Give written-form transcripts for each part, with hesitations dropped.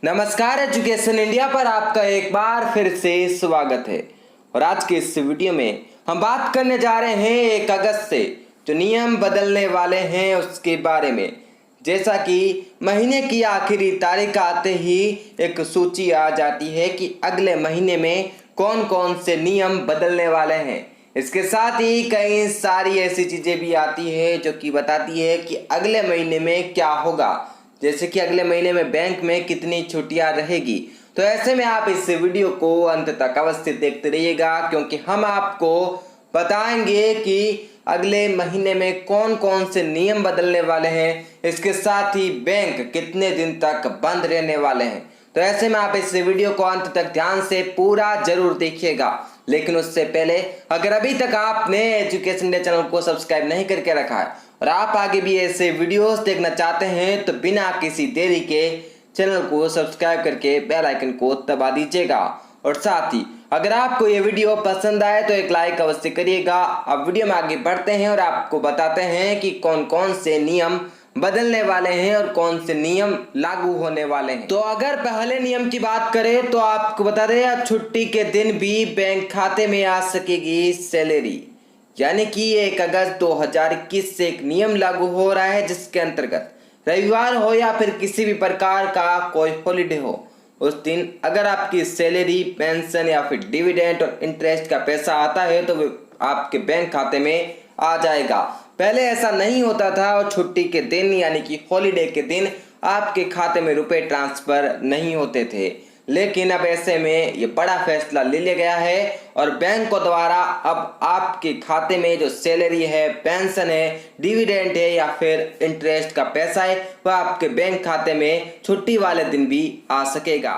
नमस्कार, education India पर आपका एक बार फिर से स्वागत है। और आज के इस वीडियो में हम बात करने जा रहे हैं 1 अगस्त से जो नियम बदलने वाले हैं उसके बारे में। जैसा कि महीने की आखिरी तारीख आते ही एक सूची आ जाती है कि अगले महीने में कौन कौन से नियम बदलने वाले हैं। इसके साथ ही कई सारी ऐसी चीज़ें भी आती है जो कि बताती है कि अगले महीने में क्या होगा, जैसे कि अगले महीने में बैंक में कितनी छुट्टियां रहेगी। तो ऐसे में आप इस वीडियो को अंत तक अवश्य देखते रहिएगा, क्योंकि हम आपको बताएंगे कि अगले महीने में कौन कौन से नियम बदलने वाले हैं। इसके साथ ही बैंक कितने दिन तक बंद रहने वाले हैं। तो ऐसे में आप इस वीडियो को अंत तक ध्यान से पूरा जरूर देखिएगा। लेकिन उससे पहले अगर अभी तक आपने एजुकेशन इंडिया चैनल को सब्सक्राइब नहीं करके रखा है और आप आगे भी ऐसे वीडियोस देखना चाहते हैं तो बिना किसी देरी के चैनल को सब्सक्राइब करके बेल आइकन को दबा दीजिएगा। और साथ ही अगर आपको ये वीडियो पसंद आए तो एक लाइक अवश्य करिएगा। अब वीडियो में आगे बढ़ते हैं और आपको बताते हैं कि कौन कौन से नियम बदलने वाले हैं और कौन से नियम लागू होने वाले हैं। तो अगर पहले नियम की बात करें तो आपको बता दें, अब छुट्टी के दिन भी बैंक खाते में आ सकेगी सैलरी। यानी कि 1 अगस्त 2021 से एक नियम लागू हो रहा है जिसके अंतर्गत रविवार हो या फिर किसी भी प्रकार का कोई हॉलीडे हो, उस दिन अगर आपकी सैलरी, पेंशन या फिर डिविडेंड और इंटरेस्ट का पैसा आता है तो वो आपके बैंक खाते में आ जाएगा। पहले ऐसा नहीं होता था और छुट्टी के दिन यानी कि हॉलीडे के दिन आपके खाते में रुपए ट्रांसफर नहीं होते थे। लेकिन अब ऐसे में ये बड़ा फैसला ले लिया गया है और बैंकों द्वारा अब आपके खाते में जो सैलरी है, पेंशन है, डिविडेंड है या फिर इंटरेस्ट का पैसा है वह आपके बैंक खाते में छुट्टी वाले दिन भी आ सकेगा।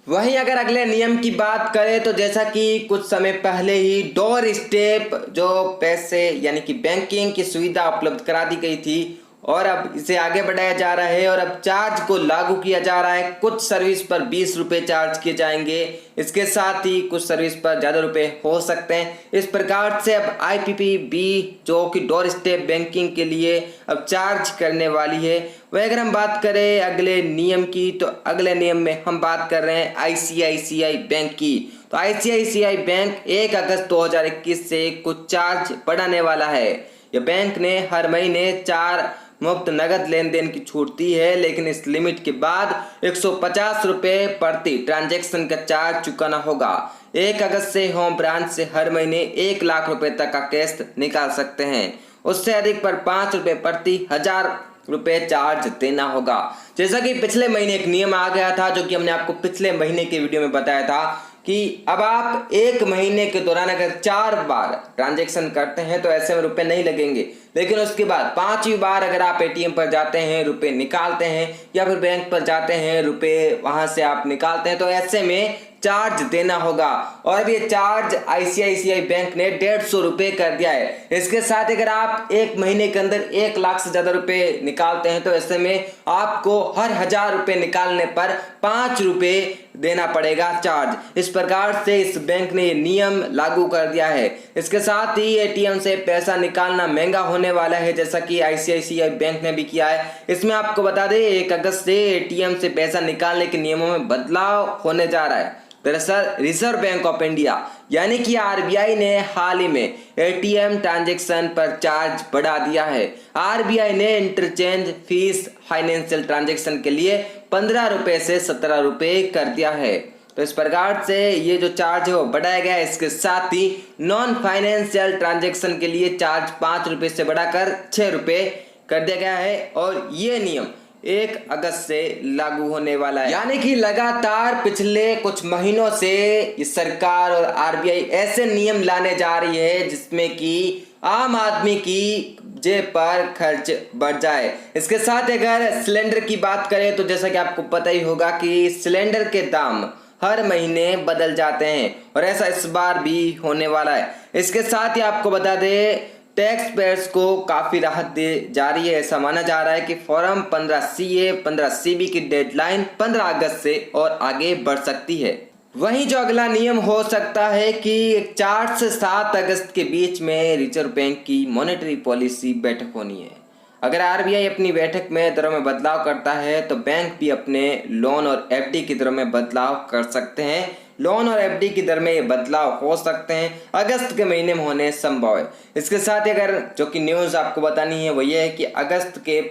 वहीं अगर अगले नियम की बात करें तो जैसा कि कुछ समय पहले ही डोर स्टेप जो पैसे यानी कि बैंकिंग की सुविधा उपलब्ध करा दी गई थी और अब इसे आगे बढ़ाया जा रहा है और अब चार्ज को लागू किया जा रहा है। कुछ सर्विस पर 20 रुपये चार्ज किए जाएंगे। इसके साथ ही कुछ सर्विस पर ज़्यादा रुपए हो सकते हैं। इस प्रकार से अब IPPB जो कि डोर स्टेप बैंकिंग के लिए अब चार्ज करने वाली है। वह अगर हम बात करें अगले नियम की तो अगले नियम में हम बात कर रहे हैं ICICI बैंक की। तो ICICI बैंक 1 अगस्त 2021 से कुछ चार्ज बढ़ाने वाला है। यह बैंक ने हर महीने 4 मुफ्त नगद लेन देन की छूट दी है, लेकिन इस लिमिट के बाद 150 रुपये प्रति ट्रांजैक्शन का चार्ज चुकाना होगा। 1 अगस्त से होम ब्रांच से हर महीने 1 लाख रुपए तक का कैश निकाल सकते हैं। उससे अधिक पर 5 रुपये प्रति 1000 रुपये चार्ज देना होगा। जैसा कि पिछले महीने एक नियम आ गया था जो कि हमने आपको पिछले महीने के वीडियो में बताया था कि अब आप 1 महीने के दौरान अगर 4 बार ट्रांजैक्शन करते हैं तो ऐसे में रुपए नहीं लगेंगे, लेकिन उसके बाद 5वीं बार अगर आप ATM पर जाते हैं, रुपए निकालते हैं या फिर बैंक पर जाते हैं, रुपए वहां से आप निकालते हैं तो ऐसे में चार्ज देना होगा। और अब ये चार्ज ICICI बैंक ने 150 रुपये कर दिया है। इसके साथ अगर आप 1 महीने के अंदर 1 लाख से ज्यादा रुपए निकालते हैं तो ऐसे में आपको हर 1000 रुपये निकालने पर 5 रुपये देना पड़ेगा चार्ज। इस प्रकार से इस बैंक ने ये नियम लागू कर दिया है। इसके साथ ही ATM से पैसा निकालना महंगा होने वाला है, जैसा कि ICICI बैंक ने भी किया है। इसमें आपको बता दें 1 अगस्त से ATM से पैसा निकालने के नियमों में बदलाव होने जा रहा है। दरअसल रिजर्व बैंक ऑफ इंडिया यानी कि RBI ने हाल ही में ATM ट्रांजैक्शन पर चार्ज बढ़ा दिया है। RBI ने इंटरचेंज फीस फाइनेंशियल ट्रांजैक्शन के लिए 15 रुपये से 17 रुपये कर दिया है। तो इस प्रकार से ये जो चार्ज है वो बढ़ाया गया है। इसके साथ ही नॉन फाइनेंशियल ट्रांजैक्शन के लिए चार्ज 5 रुपये से बढ़ाकर 6 रुपये कर दिया गया है और ये नियम 1 अगस्त से लागू होने वाला है। यानी कि लगातार पिछले कुछ महीनों से सरकार और RBI ऐसे नियम लाने जा रही है जिसमें कि आम आदमी की जेब पर खर्च बढ़ जाए। इसके साथ अगर सिलेंडर की बात करें तो जैसा कि आपको पता ही होगा कि सिलेंडर के दाम हर महीने बदल जाते हैं और ऐसा इस बार भी होने वाला है। इसके साथ ही आपको बता दें टैक्स पेयर्स को काफ़ी राहत दी जा रही है। ऐसा माना जा रहा है कि फॉर्म 15CA 15CB की डेडलाइन 15 अगस्त से और आगे बढ़ सकती है। वहीं जो अगला नियम हो सकता है कि 4 से 7 अगस्त के बीच में रिजर्व बैंक की मॉनेटरी पॉलिसी बैठक होनी है। अगर आरबीआई अपनी बैठक में दरों में बदलाव करता है तो बैंक भी अपने लोन और एफडी की दरों में बदलाव कर सकते हैं। लोन और एफडी की दर में ये बदलाव हो सकते हैं, अगस्त के महीने में होने संभव है। इसके साथ ही अगर जो कि न्यूज़ आपको बतानी है वो ये है कि अगस्त के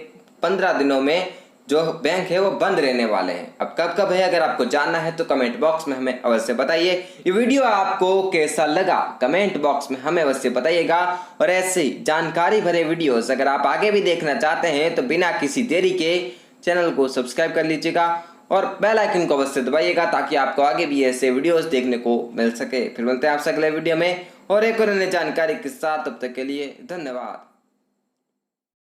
15 दिनों में जो बैंक है वो बंद रहने वाले हैं। अब कब कब है, अगर आपको जानना है तो कमेंट बॉक्स में हमें अवश्य बताइए। ये वीडियो आपको कैसा लगा कमेंट बॉक्स में हमें अवश्य बताइएगा। और ऐसे ही जानकारी भरे वीडियोस अगर आप आगे भी देखना चाहते हैं तो बिना किसी देरी के चैनल को सब्सक्राइब कर लीजिएगा और बेल आइकन को अवश्य दबाइएगा ताकि आपको आगे भी ऐसे वीडियोस देखने को मिल सके। फिर मिलते हैं आपसे अगले वीडियो में और एक और अन्य जानकारी के साथ। तब तक के लिए धन्यवाद।